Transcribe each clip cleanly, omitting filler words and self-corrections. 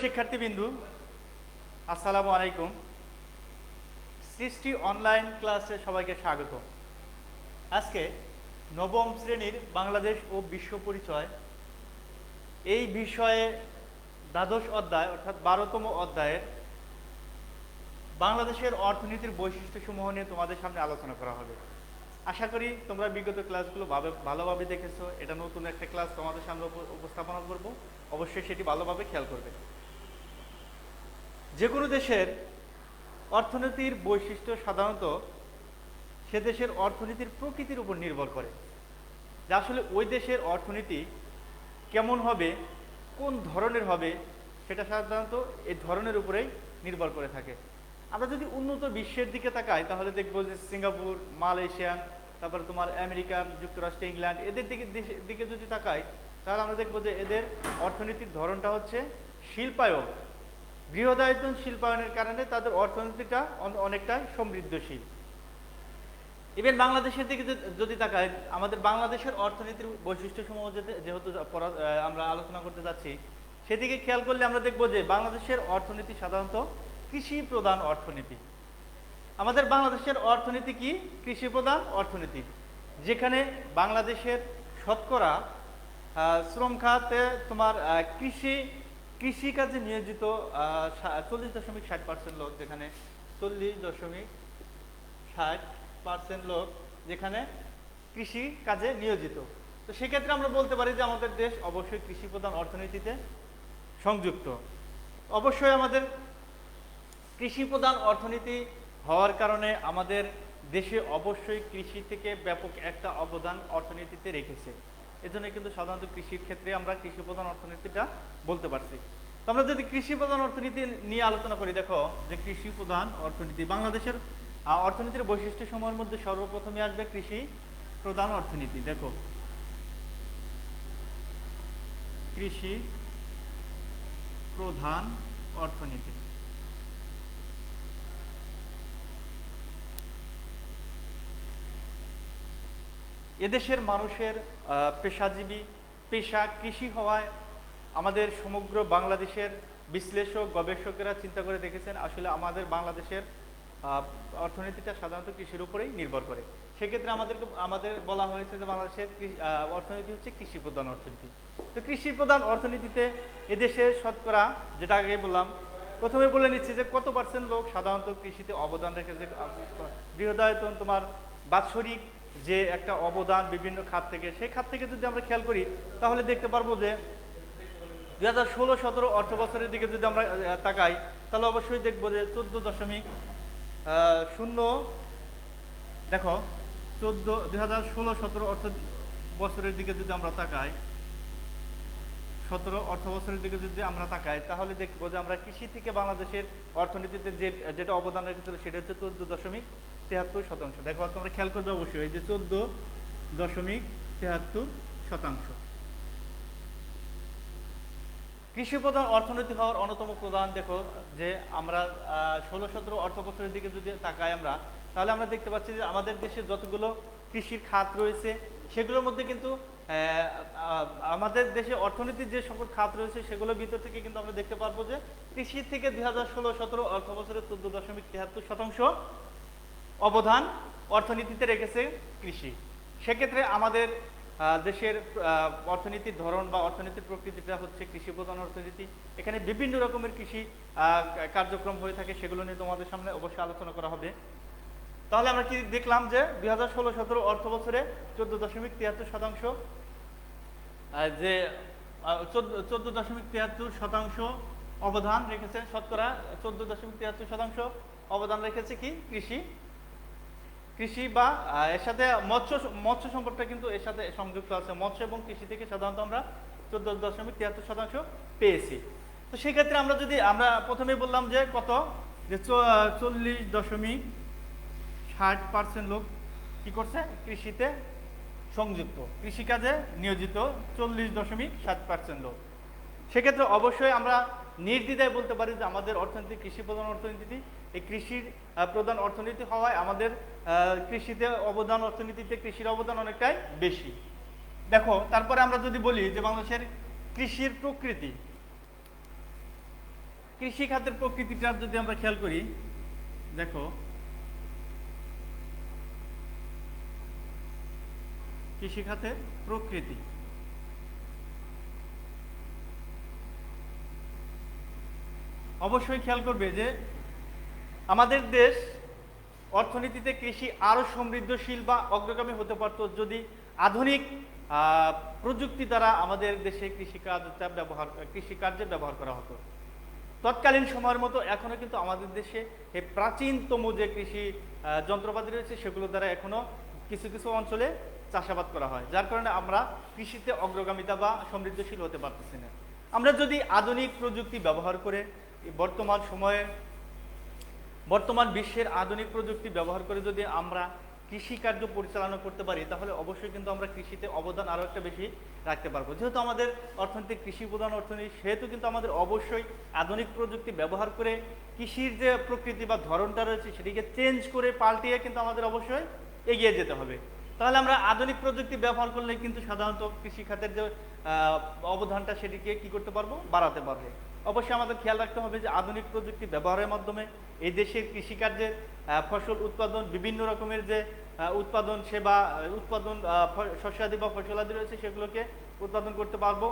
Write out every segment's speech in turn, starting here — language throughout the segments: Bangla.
শিক্ষার্থীবৃন্দু, আসসালামু আলাইকুম। সৃষ্টি অনলাইন ক্লাসে সবাইকে স্বাগত। আজকে নবম শ্রেণীর বাংলাদেশ ও বিশ্ব পরিচয় এই বিষয়ে দ্বাদশ অধ্যায় অর্থাৎ 12তম অধ্যায়ের বাংলাদেশের অর্থনীতির বৈশিষ্ট্যসমূহ নিয়ে তোমাদের সামনে আলোচনা করা হবে। আশা করি তোমরা বিগত ক্লাসগুলো ভালোভাবে দেখেছো। এটা নতুন একটা ক্লাস তোমাদের সামনে উপস্থাপনা করব, অবশ্যই সেটি ভালোভাবে খেয়াল করবে। যে কোনো দেশের অর্থনীতির বৈশিষ্ট্য সাধারণত সে দেশের অর্থনীতির প্রকৃতির উপর নির্ভর করে, যা আসলে ওই দেশের অর্থনীতি কেমন হবে, কোন ধরনের হবে, সেটা সাধারণত এই ধরনের উপরেই নির্ভর করে থাকে। আমরা যদি উন্নত বিশ্বের দিকে তাকাই তাহলে দেখবো যে সিঙ্গাপুর, মালয়েশিয়া, তারপরে তোমার আমেরিকা যুক্তরাষ্ট্র, ইংল্যান্ড, এদের দিকে যদি তাকাই তাহলে আমরা দেখবো যে এদের অর্থনীতির ধরনটা হচ্ছে শিল্পায়ন, বৃহদায়তন শিল্পায়নের কারণে তাদের অর্থনীতিটা অনেকটাই সমৃদ্ধশীল। ইভেন বাংলাদেশের দিকে যদি তাকাই, আমাদের বাংলাদেশের অর্থনীতির বৈশিষ্ট্যসমূহ যেহেতু আমরা আলোচনা করতে যাচ্ছি, সেদিকে খেয়াল করলে আমরা দেখব যে বাংলাদেশের অর্থনীতি সাধারণত কৃষি প্রধান অর্থনীতি। আমাদের বাংলাদেশের অর্থনীতি কি? কৃষি প্রধান অর্থনীতি, যেখানে বাংলাদেশের শতকরা শ্রম খাতে তোমার কৃষিকাজে নিয়োজিত 40.60% লোক, যেখানে 40.60% লোক যেখানে কৃষি কাজে নিয়োজিত। তো সেক্ষেত্রে আমরা বলতে পারি যে আমাদের দেশ অবশ্যই কৃষি প্রধান অর্থনীতিতে সংযুক্ত। অবশ্যই আমাদের কৃষি প্রধান অর্থনীতি হওয়ার কারণে আমাদের দেশে অবশ্যই কৃষি থেকে ব্যাপক একটা অবদান অর্থনীতিতে রেখেছে। এজন্য কিন্তু সাধারণত কৃষির ক্ষেত্রে আমরা কৃষি প্রধান অর্থনীতিটা বলতে পারছি। তো আমরা যদি কৃষি প্রধান অর্থনীতি নিয়ে আলোচনা করি, দেখো যে কৃষি প্রধান অর্থনীতি বাংলাদেশের অর্থনীতির বৈশিষ্ট্য সমূহের মধ্যে সর্বপ্রথমে আসবে কৃষি প্রধান অর্থনীতি। দেখো কৃষি প্রধান অর্থনীতি। এদেশের মানুষের পেশাজীবী পেশা কৃষি হওয়ায় আমাদের সমগ্র বাংলাদেশের বিশ্লেষক গবেষকেরা চিন্তা করে দেখেছেন আসলে আমাদের বাংলাদেশের অর্থনীতিটা সাধারণত কৃষির উপরেই নির্ভর করে। সেক্ষেত্রে আমাদের বলা হয়েছে যে বাংলাদেশের অর্থনীতি হচ্ছে কৃষি প্রধান অর্থনীতি। তো কৃষি প্রধান অর্থনীতিতে এদেশে শতকরা, যেটা আগে বললাম, প্রথমে বলে নিচ্ছি যে কত পার্সেন্ট লোক সাধারণত কৃষিতে অবদান রেখেছে। বৃহদায়তন তোমার বাৎসরিক যে একটা অবদান বিভিন্ন খাত থেকে, সেই খাত থেকে যদি আমরা খেয়াল করি তাহলে দেখতে পারবো যে 2016-17 অর্থ বছরের দিকে যদি আমরা তাকাই তাহলে অবশ্যই দেখবো যে 14.0 দেখো 2016-17 অর্থ বছরের দিকে যদি আমরা তাকাই, 17 অর্থ বছরের দিকে যদি আমরা তাকাই তাহলে দেখবো যে আমরা কৃষি থেকে বাংলাদেশের অর্থনীতিতে যেটা অবদান রেখেছিল সেটা হচ্ছে 14.73%। দেখো তোমরা খেয়াল করবে অবশ্যই এই যে 14.73%। কৃষি প্রধান অর্থনীতি হওয়ার অন্যতম প্রধান দেখো যে আমরা 16-17 অর্থ বছরের দিকে যদি তাকাই আমরা তাহলে আমরা দেখতে পাচ্ছি যে আমাদের দেশে যতগুলো কৃষির খাত রয়েছে সেগুলোর মধ্যে কিন্তু আমাদের দেশে অর্থনীতির যে সকল খাত রয়েছে সেগুলোর ভিতর থেকে কিন্তু আমরা দেখতে পারবো যে কৃষি থেকে 2016-17 অর্থ বছরে 14.73% অবদান অর্থনীতিতে রেখেছে কৃষি। সেক্ষেত্রে আমাদের দেশের অর্থনীতির ধরন বা অর্থনীতির প্রকৃতিটা হচ্ছে কৃষি প্রধান অর্থনীতি। এখানে বিভিন্ন রকমের কৃষি কার্যক্রম হয়ে থাকে, সেগুলো নিয়ে তোমাদের সামনে অবশ্যই আলোচনা করা হবে। তাহলে আমরা কি দেখলাম যে 2016-17 অর্থ বছরে 14.73% যে 14.73% অবদান রেখেছে, শতকরা 14.73% অবদান রেখেছে কি কৃষি বা এর সাথে মৎস্য সম্পদটা কিন্তু এর সাথে সংযুক্ত আছে। মৎস্য এবং কৃষি থেকে সাধারণত আমরা 14.73% পেয়েছি। তো সেক্ষেত্রে আমরা প্রথমে বললাম যে কত, যে 40.60% লোক কি করছে, কৃষিতে সংযুক্ত, কৃষিকাজে নিয়োজিত 40.60% লোক। সেক্ষেত্রে অবশ্যই আমরা নির্দ্বিধায় বলতে পারি যে আমাদের অর্থনীতি কৃষি প্রধান অর্থনীতি। এই কৃষির প্রধান অর্থনীতি হওয়ায় আমাদের কৃষিতে অবদান, অর্থনীতিতে কৃষির অবদান অনেকটাই বেশি। দেখো তারপরে আমরা যদি বলি যে বাংলাদেশের কৃষির প্রকৃতি, কৃষি খাতের প্রকৃতিটা যদি আমরা খেয়াল করি, দেখো কৃষি খাতের প্রকৃতি, অবশ্যই খেয়াল করবে যে আমাদের দেশ অর্থনীতিতে কৃষি আরো সমৃদ্ধশীল বা অগ্রগামী হতে পারত যদি আধুনিক প্রযুক্তি দ্বারা আমাদের দেশে কৃষিকার্যে ব্যবহার করা হতো। তৎকালীন সময়ের মতো এখনো কিন্তু আমাদের দেশে এই প্রাচীনতম যে কৃষি যন্ত্রপাতি রয়েছে সেগুলো দ্বারা এখনো কিছু কিছু অঞ্চলে চাষাবাদ করা হয়, যার কারণে আমরা কৃষিতে অগ্রগামিতা বা সমৃদ্ধশীল হতে পারতেছি না। আমরা যদি আধুনিক প্রযুক্তি ব্যবহার করে বর্তমান বিশ্বের আধুনিক প্রযুক্তি ব্যবহার করে যদি আমরা কৃষিকার্য পরিচালনা করতে পারি, তাহলে অবশ্যই কিন্তু আমরা কৃষিতে অবদান আরো একটা বেশি রাখতে পারবো। যেহেতু আমাদের অর্থনীতি কৃষি প্রধান অর্থনীতি, সেহেতু কিন্তু আমাদের অবশ্যই আধুনিক প্রযুক্তি ব্যবহার করে কৃষির যে প্রকৃতি বা ধরনটা রয়েছে সেটিকে চেঞ্জ করে পাল্টিয়ে কিন্তু আমাদের অবশ্যই এগিয়ে যেতে হবে। তাহলে আমরা আধুনিক প্রযুক্তি ব্যবহার করলে কিন্তু সাধারণত কৃষি খাতের যে অবদানটা সেটিকে কি করতে পারবো, বাড়াতে পারবো। অবশ্যই আমাদের খেয়াল রাখতে হবে যে আধুনিক প্রযুক্তি ব্যবহারের মাধ্যমে এই দেশের কৃষিকার্যের ফসল উৎপাদন, বিভিন্ন রকমের যে উৎপাদন সেবা উৎপাদন শস্যাদি বা ফসলাদি রয়েছে সেগুলোকে উৎপাদন করতে পারবো।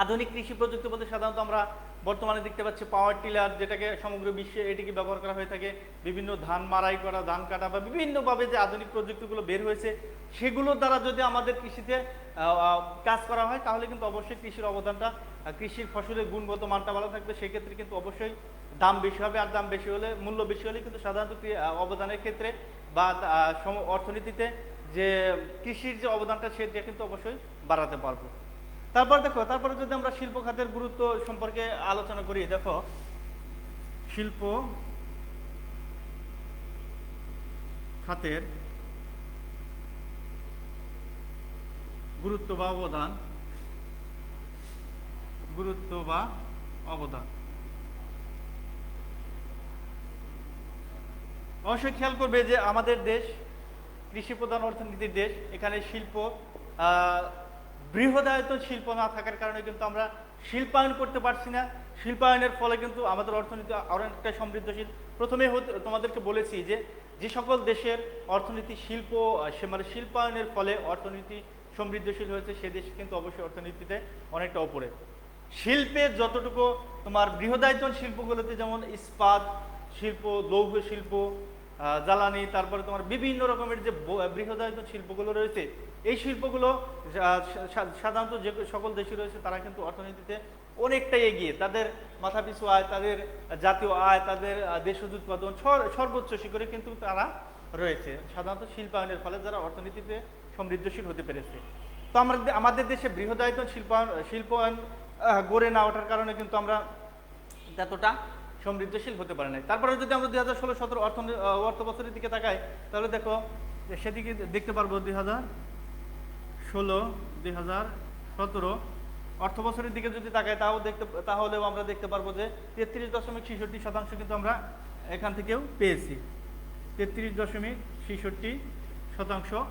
আধুনিক কৃষি প্রযুক্তি বলতে সাধারণত আমরা বর্তমানে দেখতে পাচ্ছি পাওয়ার টিলার, যেটাকে সমগ্র বিশ্বে এটিকে ব্যবহার করা হয়ে থাকে। বিভিন্ন ধান মাড়াই করা, ধান কাটা বা বিভিন্নভাবে যে আধুনিক প্রযুক্তিগুলো বের হয়েছে সেগুলোর দ্বারা যদি আমাদের কৃষিতে কাজ করা হয়, তাহলে কিন্তু অবশ্যই কৃষির অবদানটা, কৃষির ফসলের গুণগত মানটা ভালো থাকবে। সেক্ষেত্রে কিন্তু অবশ্যই দাম বেশি হবে, আর দাম বেশি হলে, মূল্য বেশি হলে কিন্তু সাধারণত অবদানের ক্ষেত্রে বা অর্থনীতিতে যে কৃষির যে অবদানটা সেটা কিন্তু অবশ্যই বাড়াতে পারবো। তারপরে যদি আমরা শিল্প খাতের গুরুত্ব সম্পর্কে আলোচনা করি, দেখো শিল্প খাতের গুরুত্ব বা অবদান, অবশ্যই খেয়াল করবে যে আমাদের দেশ কৃষি প্রধান অর্থনীতির দেশ। এখানে শিল্প বৃহদায়তন শিল্প না থাকার কারণে কিন্তু আমরা শিল্পায়ন করতে পারছি না। শিল্পায়নের ফলে কিন্তু আমাদের অর্থনীতি অনেকটা সমৃদ্ধশীল। প্রথমে তোমাদেরকে বলেছি যে যে সকল দেশের অর্থনীতি শিল্পায়নের ফলে অর্থনীতি সমৃদ্ধশীল হয়েছে, সে দেশ কিন্তু অবশ্যই অর্থনীতিতে অনেকটা উপরে। শিল্পের যতটুকু তোমার বৃহদায়তন শিল্পগুলোতে যেমন ইস্পাত শিল্প, লৌহ শিল্প, জ্বালানি, তারপরে তোমার বিভিন্ন রকমের যে বৃহদায়তন শিল্পগুলো রয়েছে, এই শিল্পগুলো সাধারণত যে সকল দেশে রয়েছে তারা কিন্তু অর্থনীতিতে অনেকটাই এগিয়ে। তাদের মাথাপিছু আয়, তাদের জাতীয় আয়, তাদের দেশজ উৎপাদন সর্বোচ্চ শিখরে কিন্তু তারা রয়েছে সাধারণত শিল্পায়নের ফলে, যারা অর্থনীতিতে সমৃদ্ধশীল হতে পেরেছে। তো আমাদের দেশে বৃহদায়তন শিল্পায়ন গড়ে না ওঠার কারণে কিন্তু আমরা এতটা সমৃদ্ধশীল হতে পারে নাই। তারপরে যদি আমরা 2016-17 অর্থ বছরের দিকে তাকাই, তাহলে দেখো সেদিকে দেখতে পারবো 2016-2017 অর্থ বছরের দিকে যদি তাকাই তাহলেও আমরা দেখতে পারবো যে 33.66% কিন্তু আমরা এখান থেকেও পেয়েছি। 33.66%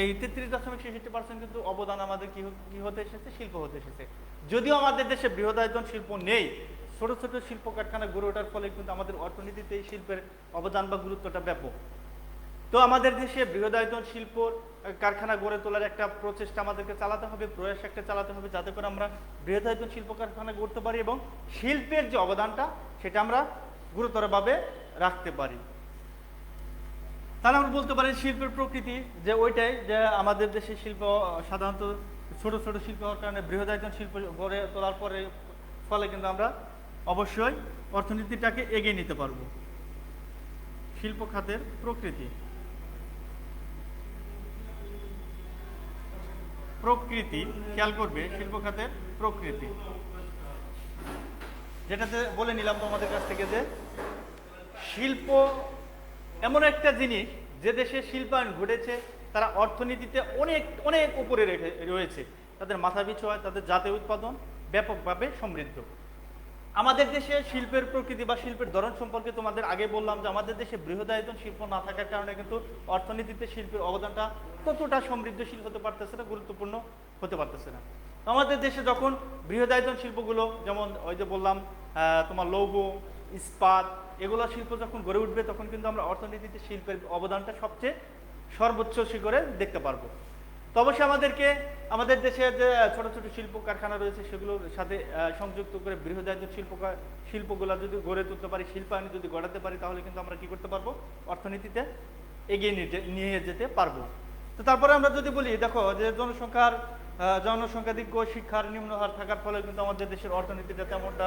এই 33.66% কিন্তু অবদান আমাদের কি হতে এসেছে, শিল্প হতে এসেছে। যদিও আমাদের দেশে বৃহদায়তন শিল্প নেই, ছোট ছোট শিল্প কারখানা গড়ে ওঠার ফলে কিন্তু আমাদের অর্থনীতিতে এই শিল্পের অবদান বা গুরুত্বটা ব্যাপক। তো আমাদের দেশে বৃহদায়তন শিল্প কারখানা গড়ে তোলার একটা প্রচেষ্টা আমাদেরকে চালাতে হবে, প্রয়াস একটা চালাতে হবে, যাতে করে আমরা বৃহদায়তন শিল্প কারখানা গড়তে পারি এবং শিল্পের যে অবদানটা সেটা আমরা গুরুতরভাবে রাখতে পারি। তাহলে আমরা বলতে পারি শিল্পের প্রকৃতি যে ওইটাই, যে আমাদের দেশে শিল্প সাধারণত ছোট ছোট শিল্প হওয়ার কারণে বৃহদায়তন শিল্প গড়ে তোলার ফলে কিন্তু আমরা অবশ্যই অর্থনীতিটাকে এগিয়ে নিতে পারবো। শিল্প খাতের প্রকৃতি খেয়াল করবে, শিল্প খাতের প্রকৃতি যেটাতে বলে নিলাম তোমাদের কাছ থেকে যে শিল্প এমন একটা জিনিস যে দেশে শিল্পায়ন ঘটেছে তারা অর্থনীতিতে অনেক অনেক উপরে রয়েছে, তাদের মাথাপিছু আয়, তাদের জাতীয় উৎপাদন ব্যাপকভাবে সমৃদ্ধ। আমাদের দেশে শিল্পের প্রকৃতি বা শিল্পের ধরন সম্পর্কে তোমাদের আগে বললাম যে আমাদের দেশে বৃহদায়তন শিল্প না থাকার কারণে কিন্তু অর্থনীতিতে শিল্পের অবদানটা ততটা সমৃদ্ধশীল হতে পারতেছে না, গুরুত্বপূর্ণ হতে পারতেছে না। আমাদের দেশে যখন বৃহদায়তন শিল্পগুলো, যেমন ওই যে বললাম তোমার লৌহ, ইস্পাত, এগুলো শিল্প যখন গড়ে উঠবে, তখন কিন্তু আমরা অর্থনীতিতে শিল্পের অবদানটা সবচেয়ে সর্বোচ্চ শিখরে দেখতে পারবো। তো অবশ্যই আমাদেরকে আমাদের দেশের যে ছোট ছোট শিল্প কারখানা রয়েছে সেগুলোর সাথে সংযুক্ত করে বৃহদায়তন শিল্পগুলো যদি গড়ে তুলতে পারি, শিল্পায়ন যদি গড়াতে পারি, তাহলে কিন্তু আমরা কি করতে পারবো, অর্থনীতিতে এগিয়ে নিয়ে যেতে পারবো। তো তারপরে আমরা যদি বলি, দেখো যে জনসংখ্যাধিক্য, শিক্ষার নিম্ন হার থাকার ফলে কিন্তু আমাদের দেশের অর্থনীতিটা তেমনটা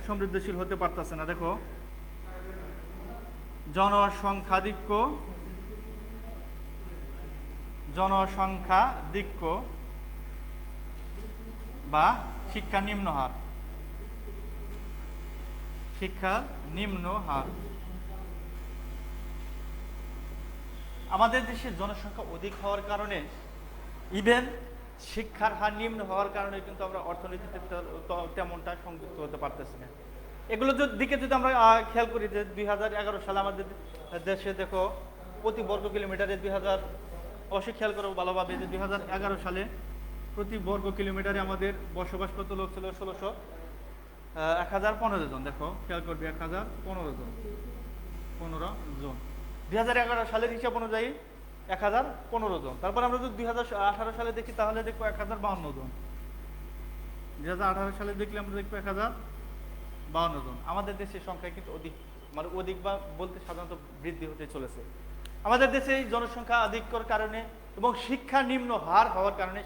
সমৃদ্ধশীল হতে পারতেছে না। দেখো, জনসংখ্যাধিক্য বা শিক্ষার নিম্ন হার, আমাদের দেশের জনসংখ্যা অধিক হওয়ার কারণে, ইভেন শিক্ষার হার নিম্ন হওয়ার কারণে কিন্তু আমরা অর্থনীতিতে তেমনটা সংযুক্ত হতে পারতেছি না। এগুলো দিকে যদি আমরা খেয়াল করি, যে 2011 সালে আমাদের দেশে দেখো প্রতি বর্গ কিলোমিটারে অবশ্যই খেয়াল করবো ভালোভাবে, যে 2011 সালে প্রতি বর্গ কিলোমিটারে আমাদের বসবাসরত লোক ছিল 1015 জন। দেখো খেয়াল করবে, 1015 জন, 2011 সালের হিসাব অনুযায়ী 1015 জন। তারপর আমরা যদি 2018 সালে দেখি, তাহলে দেখবো 1052 জন। 2018 সালে দেখলে আমরা দেখবো 1052 জন। আমাদের দেশের সংখ্যা কিন্তু অধিক বা বলতে সাধারণত বৃদ্ধি হতে চলেছে। আমাদের দেশে জনসংখ্যা অধিকর কারণে এবং শিক্ষা নিম্ন হার হওয়ার কারণে,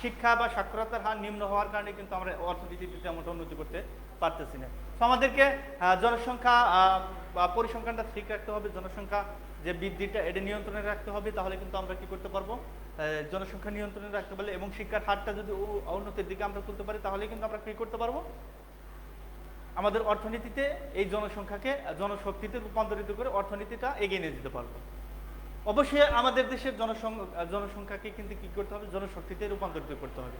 শিক্ষা বা সাক্ষরতার হার নিম্ন হওয়ার কারণে কিন্তু আমরা অর্থনীতিতে তেমন উন্নতি করতে পারতেছি না। তো আমাদেরকে জনসংখ্যা পরিসংখ্যানটা ঠিক রাখতে হবে, জনসংখ্যা যে বৃদ্ধিটা এটা নিয়ন্ত্রণে রাখতে হবে, তাহলে কিন্তু আমরা কি করতে পারবো, জনসংখ্যা নিয়ন্ত্রণে রাখতে পারলে এবং শিক্ষার হারটা যদি উন্নতির দিকে আমরা তুলতে পারি, তাহলে কিন্তু আমরা কি করতে পারবো, আমাদের অর্থনীতিতে এই জনসংখ্যাকে জনশক্তিতে রূপান্তরিত করে অর্থনীতিটা এগিয়ে নিয়ে যেতে পারবো। অবশ্যই আমাদের দেশের জনসংখ্যাকে কিন্তু কি করতে হবে, জনশক্তিতে রূপান্তরিত করতে হবে।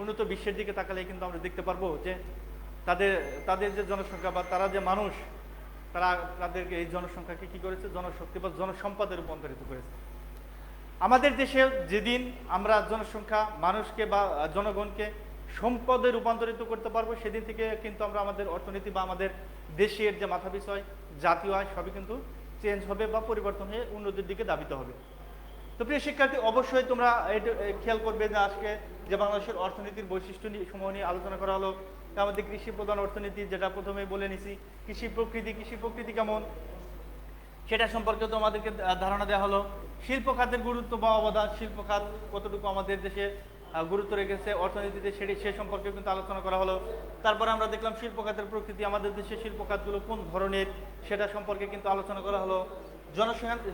উন্নত বিশ্বের দিকে তাকালে কিন্তু আমরা দেখতে পারবো যে তাদের যে জনসংখ্যা বা তারা যে মানুষ, তাদেরকে এই জনসংখ্যাকে কি করেছে, জনশক্তি বা জনসম্পদে রূপান্তরিত করেছে। আমাদের দেশে যেদিন আমরা জনসংখ্যা, মানুষকে বা জনগণকে সম্পদে রূপান্তরিত করতে পারবো, সেদিন থেকে কিন্তু আমরা আমাদের অর্থনীতি বা আমাদের দেশের যে মাথা বিষয়, জাতীয় আয়, সবই কিন্তু চেঞ্জ হবে বা পরিবর্তন হয়ে উন্নতির দিকে ধাবিত হবে। তো প্রিয় শিক্ষার্থী, অবশ্যই তোমরা এটা খেয়াল করবে যে আজকে যে বাংলাদেশের অর্থনীতির বৈশিষ্ট্য সমূহ নিয়ে আলোচনা করা হলো। আমাদের কৃষি প্রধান অর্থনীতি, যেটা প্রথমে বলে নিছি, কৃষি প্রকৃতি কেমন সেটা সম্পর্কে তোমাদেরকে ধারণা দেওয়া হলো। শিল্প খাতের গুরুত্ব বা অবদান, শিল্প খাত কতটুকু আমাদের দেশে গুরুত্ব রেখেছে অর্থনীতিতে, সে সম্পর্কে কিন্তু আলোচনা করা হলো। তারপরে আমরা দেখলাম শিল্প খাতের প্রকৃতি, আমাদের দেশের শিল্প খাতগুলো কোন ধরনের সেটা সম্পর্কে কিন্তু আলোচনা করা হলো।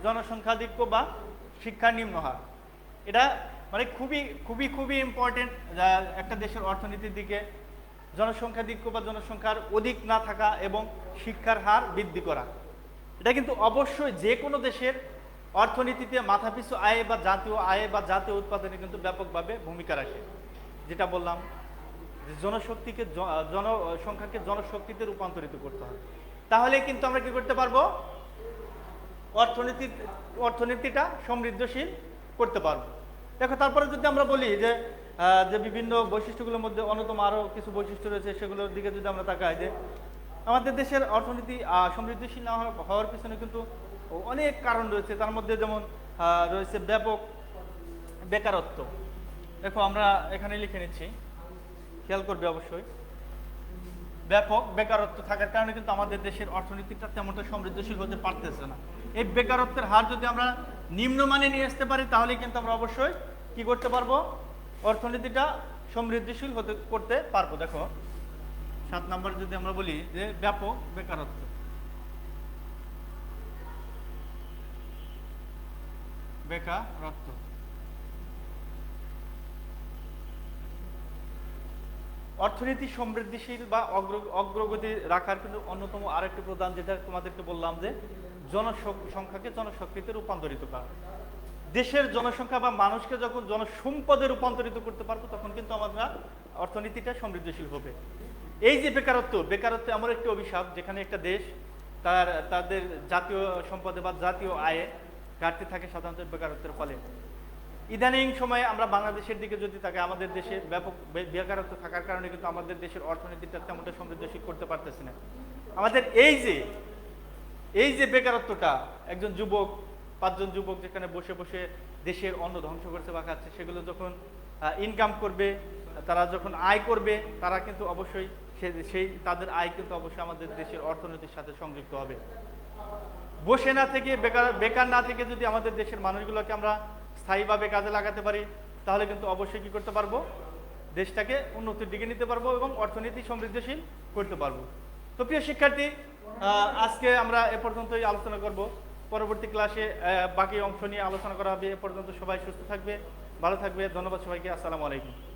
জনসংখ্যাধিক্য বা শিক্ষার নিম্ন হার, এটা মানে খুবই খুবই খুবই ইম্পর্টেন্ট একটা দেশের অর্থনীতির দিকে। জনসংখ্যাধিক্য বা জনসংখ্যার অধিক না থাকা এবং শিক্ষার হার বৃদ্ধি করা, এটা কিন্তু অবশ্যই যে কোনো দেশের অর্থনীতিতে মাথাপিছু আয় বা জাতীয় উৎপাদনে কিন্তু ব্যাপকভাবে ভূমিকা রাখে। যেটা বললাম যে জনসংখ্যাকে জনশক্তিতে রূপান্তরিত করতে হবে, তাহলে কিন্তু আমরা কি করতে পারবো, অর্থনীতিটা সমৃদ্ধশীল করতে পারবো। দেখো, তারপরে যদি আমরা বলি যে বিভিন্ন বৈশিষ্ট্যগুলোর মধ্যে অন্যতম আরো কিছু বৈশিষ্ট্য রয়েছে, সেগুলোর দিকে যদি আমরা তাকাই, যে আমাদের দেশের অর্থনীতি সমৃদ্ধশীল না হওয়ার পিছনে কিন্তু অনেক কারণ রয়েছে। তার মধ্যে যেমন রয়েছে ব্যাপক বেকারত্ব। দেখো, আমরা এখানে লিখে নিচ্ছি, খেয়াল করবে অবশ্যই। ব্যাপক বেকারত্ব থাকার কারণে কিন্তু আমাদের দেশের অর্থনীতিটা তেমনটা সমৃদ্ধশীল হতে পারতেছে না। এই বেকারত্বের হার যদি আমরা নিম্নমানে নিয়ে আসতে পারি, তাহলে কিন্তু আমরা অবশ্যই কি করতে পারবো, অর্থনীতিটা সমৃদ্ধশীল করতে পারবো। দেখো, 7 নম্বর যদি আমরা বলি যে ব্যাপক বেকারত্ব, অর্থনীতি সমৃদ্ধিশীল বা অগ্রগতি রাখার কিন্তু অন্যতম আরেকটি প্রধান, যেটা তোমাদেরকে বললাম, যে জনসংখ্যাকে জনশক্তিতে রূপান্তরিত করা। দেশের জনসংখ্যা বা মানুষকে যখন জনসম্পদে রূপান্তরিত করতে পারবো, তখন কিন্তু আমরা অর্থনীতিটা সমৃদ্ধশীল হবে। এই যে বেকারত্ব এমন একটি অভিশাপ, যেখানে একটা দেশ তাদের জাতীয় সম্পদে বা জাতীয় আয়ে ঘাটতি থাকে সাধারণত বেকারত্বের ফলে। ইদানিং সময়ে আমরা বাংলাদেশের দিকে যদি তাকাই, আমাদের দেশে ব্যাপক বেকারত্ব থাকার কারণে কিন্তু আমাদের দেশের অর্থনীতিটা তেমনটা সমৃদ্ধশীল করতে পারতেছি না। আমাদের এই যে বেকারত্বটা, একজন যুবক, 5 জন যুবক যেখানে বসে বসে দেশের অন্ন ধ্বংস করছে বা খাচ্ছে, সেগুলো যখন ইনকাম করবে, তারা যখন আয় করবে, তারা কিন্তু অবশ্যই সেই তাদের আয় কিন্তু অবশ্যই আমাদের দেশের অর্থনীতির সাথে সংযুক্ত হবে। বসে না থেকে, বেকার না থেকে যদি আমাদের দেশের মানুষগুলোকে আমরা স্থায়ীভাবে কাজে লাগাতে পারি, তাহলে কিন্তু অবশ্যই কি করতে পারবো, দেশটাকে উন্নতির দিকে নিতে পারবো এবং অর্থনীতি সমৃদ্ধশীল করতে পারবো। তো প্রিয় শিক্ষার্থী, আজকে আমরা এ পর্যন্তই আলোচনা করব। পরবর্তী ক্লাসে বাকি অংশ নিয়ে আলোচনা করা হবে। এ পর্যন্ত সবাই সুস্থ থাকবে, ভালো থাকবে। ধন্যবাদ সবাইকে। আসসালামু আলাইকুম।